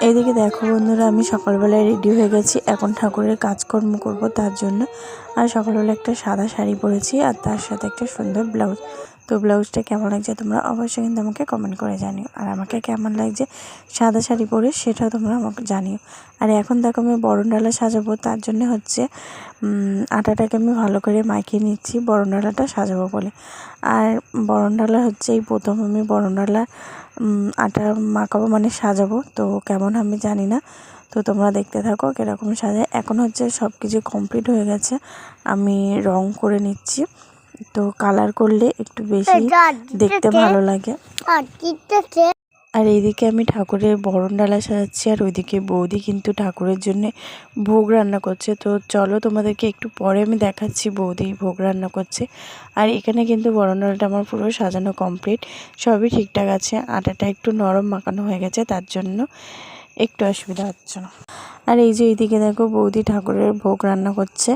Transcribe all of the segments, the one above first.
এইদিকে দেখো বন্ধুরা, আমি সকালবেলায় রেডি হয়ে গেছি। এখন ঠাকুরের কাজকর্ম করব তার জন্য। আর সকালবেলা একটা সাদা শাড়ি পরেছি আর তার সাথে একটা সুন্দর ব্লাউজ। তো ব্লাউজটা কেমন লাগছে তোমরা অবশ্যই কিন্তু আমাকে কমেন্ট করে জানিও। আর আমাকে কেমন লাগছে সাদা শাড়ি পরে সেটাও তোমরা আমাকে জানিও। আর এখন দেখো আমি বরণডালা সাজাবো, তার জন্য হচ্ছে আটাটাকে আমি ভালো করে মাখিয়ে নিচ্ছি বরণডালাটা সাজাবো বলে। আর বরণডালা হচ্ছে এই প্রথম আমি বরণডালা আটা মাখাবো, মানে সাজাবো। তো কেমন আমি জানি না, তো তোমরা দেখতে থাকো কীরকম সাজায়। এখন হচ্ছে সব কিছু কমপ্লিট হয়ে গেছে, আমি রং করে নিচ্ছি। তো কালার করলে একটু বেশি দেখতে ভালো লাগে। আর এইদিকে আমি ঠাকুরের বরণডালা সাজাচ্ছি, আর ওইদিকে বৌদি কিন্তু ঠাকুরের জন্য ভোগ রান্না করছে। তো চলো তোমাদেরকে একটু পরে আমি দেখাচ্ছি বৌদি ভোগ রান্না করছে। আর এখানে কিন্তু বরণডালাটা আমার পুরো সাজানো কমপ্লিট, সবই ঠিকঠাক আছে। আটাটা একটু নরম মাখানো হয়ে গেছে, তার জন্য একটু অসুবিধা হচ্ছে না। আর এই যে এইদিকে দেখো বৌদি ঠাকুরের ভোগ রান্না করছে।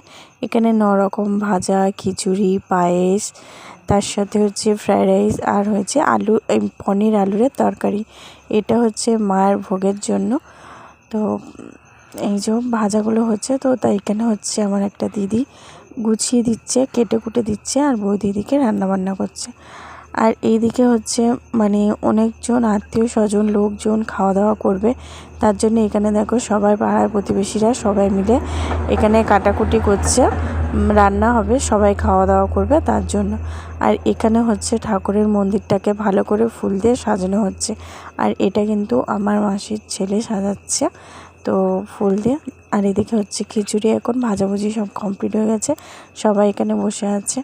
এখানে 9 রকম ভাজা, খিচুড়ি, পায়েস, তার সাথে হচ্ছে ফ্রায়েড রাইস, আর হয়েছে আলু পনির আলুরের তরকারি। এটা হচ্ছে মায়ের ভোগের জন্য। তো এই যে ভাজাগুলো হচ্ছে, তো তাই এখানে হচ্ছে আমার একটা দিদি গুছিয়ে দিচ্ছে, কেটে কুটে দিচ্ছে, আর বৌদি এদিকে রান্নাবান্না করছে। আর এইদিকে হচ্ছে মানে অনেকজন আত্মীয় স্বজন লোকজন খাওয়া দাওয়া করবে, তার জন্য এখানে দেখো সবাই পাড়ার প্রতিবেশীরা সবাই মিলে এখানে কাটাকুটি করছে, রান্না হবে, সবাই খাওয়া দাওয়া করবে তার জন্য। আর এখানে হচ্ছে ঠাকুরের মন্দিরটাকে ভালো করে ফুল দিয়ে সাজানো হচ্ছে। আর এটা কিন্তু আমার মাসির ছেলে সাজাচ্ছে, তো ফুল দিয়ে। আর এদিকে হচ্ছে খিচুড়ি এখন ভাজাভুজি সব কমপ্লিট হয়ে গেছে, সবাই এখানে বসে আছে।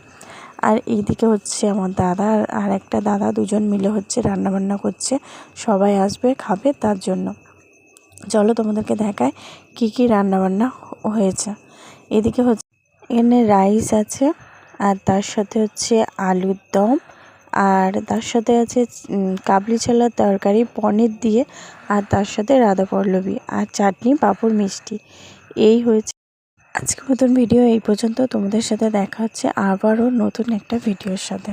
আর এইদিকে হচ্ছে আমার দাদা আর একটা দাদা, দুজন মিলে হচ্ছে রান্নাবান্না করছে, সবাই আসবে খাবে তার জন্য। চলো তোমাদেরকে দেখায় কি কি রান্নাবান্না হয়েছে। এদিকে হচ্ছে এখানে রাইস আছে, আর তার সাথে হচ্ছে আলুর দম, আর তার সাথে আছে কাবলি ছোলার তরকারি পনির দিয়ে, আর তার সাথে রাধা পল্লবী, আর চাটনি, পাঁপড়, মিষ্টি। এই হয়েছে আজকের মতন ভিডিও এই পর্যন্ত। তোমাদের সাথে দেখা হচ্ছে আবারও নতুন একটা ভিডিওর সাথে।